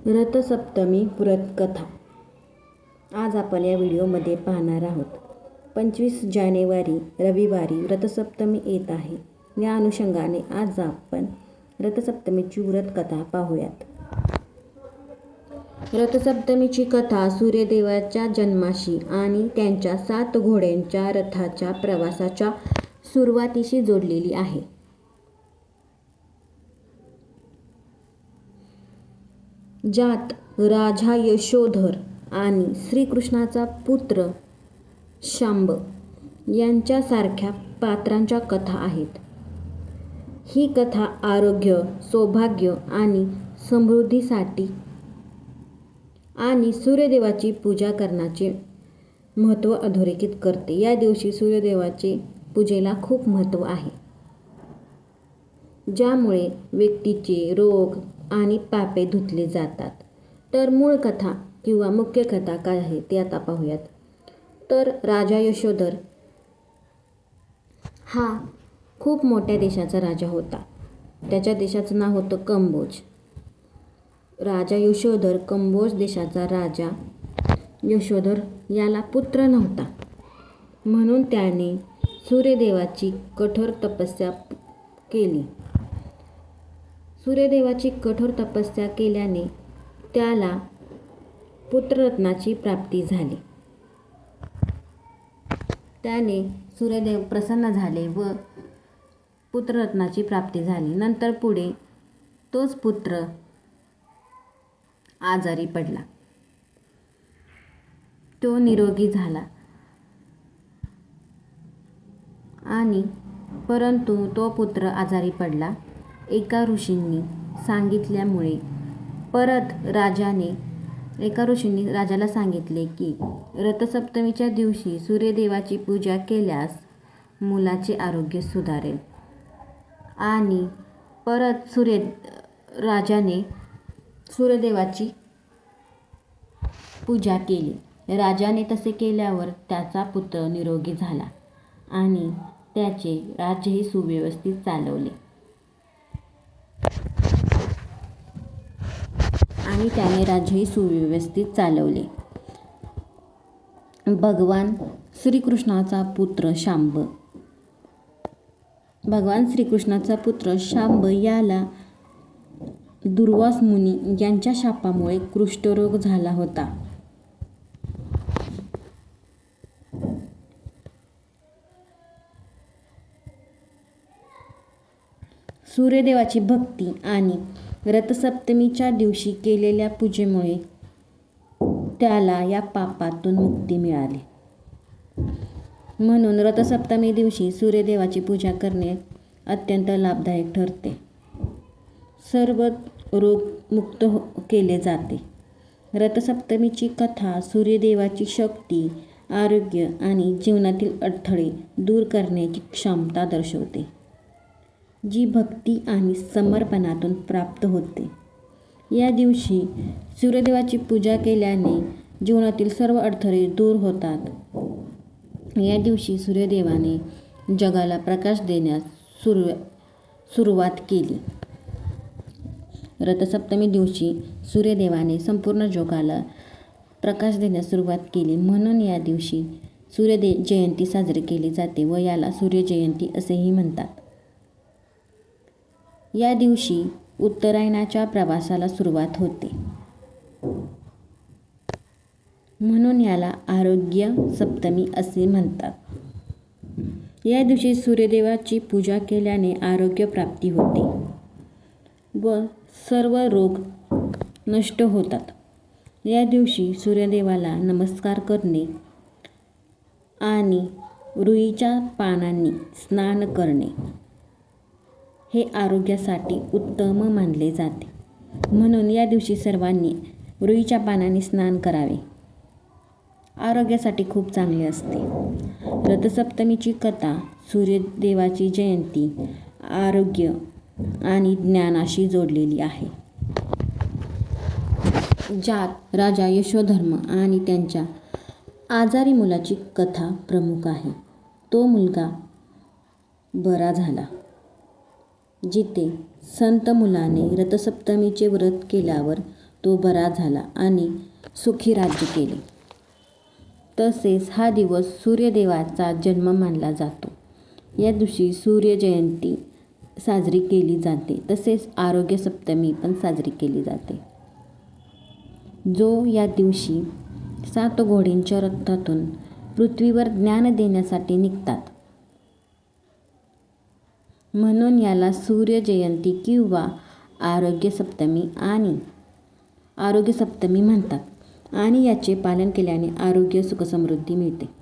रथसप्तमी व्रतकथा आज आपण या व्हिडिओमध्ये पाहणार आहोत. 25 जानेवारी रविवारी रथसप्तमी येत आहे. या अनुषंगाने आज आपण रथसप्तमीची व्रतकथा पाहूयात. रथसप्तमीची कथा सूर्यदेवाच्या जन्माशी आणि त्यांच्या 7 घोड्यांच्या रथाच्या प्रवासाच्या सुरुवातीशी जोडलेली आहे. ज्यात राजा यशोधर आणि श्रीकृष्णाचा पुत्र शांब यांच्यासारख्या पात्रांच्या कथा आहेत. ही कथा आरोग्य, सौभाग्य आणि समृद्धीसाठी आणि सूर्यदेवाची पूजा करण्याचे महत्त्व अधोरेखित करते. या दिवशी सूर्यदेवाचे पूजेला खूप महत्त्व आहे, ज्यामुळे व्यक्तीचे रोग आणि पापे धुतले जातात. तर मूळ कथा किंवा मुख्य कथा काय आहे ते आता पाहूयात. तर राजा यशोधर हा खूप मोठ्या देशाचा राजा होता. त्याच्या देशाचं नाव होतं कंबोज. राजा यशोधर कंबोज देशाचा राजा यशोधर याला पुत्र नव्हता, म्हणून त्याने सूर्यदेवाची कठोर तपस्या केली. सूर्यदेवाची कठोर तपस्या केल्याने त्याला पुत्ररत्नाची प्राप्ती झाली. त्याने सूर्यदेव प्रसन्न झाले व पुत्ररत्नाची प्राप्ती झाली. नंतर पुढे तोच पुत्र आजारी पडला. तो निरोगी झाला आणि परंतु तो पुत्र आजारी पडला. एका ऋषींनी सांगितल्यामुळे एका ऋषींनी राजाला सांगितले की रथसप्तमीच्या दिवशी सूर्यदेवाची पूजा केल्यास मुलाचे आरोग्य सुधारेल. आणि परत राजाने सूर्यदेवाची पूजा केली. राजाने तसे केल्यावर त्याचा पुत्र निरोगी झाला आणि त्याचे राज्यही सुव्यवस्थित चालवले भगवान श्रीकृष्णाचा पुत्र शांब याला दुर्वास मुनी यांच्या शापामुळे कुष्ठरोग झाला होता. सूर्यदेवाची भक्ती आणि रथसप्तमीच्या दिवशी केलेल्या पूजेमुळे त्याला या पापातून मुक्ती मिळाली. म्हणून रथसप्तमी दिवशी सूर्यदेवाची पूजा करणे अत्यंत लाभदायक ठरते. सर्व रोग मुक्त केले जाते. रथसप्तमीची कथा सूर्यदेवाची शक्ती, आरोग्य आणि जीवनातील अडथळे दूर करण्याची क्षमता दर्शवते, जी भक्ती आणि समर्पणातून प्राप्त होते. या दिवशी सूर्यदेवाची पूजा केल्याने जीवनातील सर्व अडथळे दूर होतात. या दिवशी सूर्यदेवाने जगाला प्रकाश देण्यास सुरुवात केली. रथसप्तमी दिवशी सूर्यदेवाने संपूर्ण जगाला प्रकाश देण्यास सुरुवात केली. म्हणून या दिवशी जयंती साजरी केली जाते व याला सूर्यजयंती असेही म्हणतात. या दिवशी उत्तरायणाच्या प्रवासाला सुरुवात होते, म्हणून याला आरोग्य सप्तमी असे म्हणतात. या दिवशी सूर्यदेवाची पूजा केल्याने आरोग्य प्राप्ती होते व सर्व रोग नष्ट होतात. या दिवशी सूर्यदेवाला नमस्कार करणे आणि रुईच्या पानांनी स्नान करणे हे आरोग्यासाठी उत्तम मानले जाते. म्हणून या दिवशी सर्वांनी रुईच्या पानांनी स्नान करावे. आरोग्यासाठी खूप चांगले असते. रथसप्तमीची कथा सूर्यदेवाची जयंती, आरोग्य आणि ज्ञानाशी जोडलेली आहे. ज्यात राजा यशोधर्म आणि त्यांच्या आजारी मुलाची कथा प्रमुख आहे. तो मुलगा बरा झाला. जिथे संत मुलाने रथसप्तमीचे व्रत केल्यावर तो बरा झाला आणि सुखी राज्य केले. तसेच हा दिवस सूर्यदेवाचा जन्म मानला जातो. या दिवशी सूर्यजयंती साजरी केली जाते. तसेच आरोग्य सप्तमी पण साजरी केली जाते. जो या दिवशी 7 घोड्यांच्या रथातून पृथ्वीवर ज्ञान देण्यासाठी निघतात. म्हणून याला सूर्यजयंती किंवा आरोग्य सप्तमी म्हणतात आणि याचे पालन केल्याने आरोग्य, सुखसमृद्धी मिळते.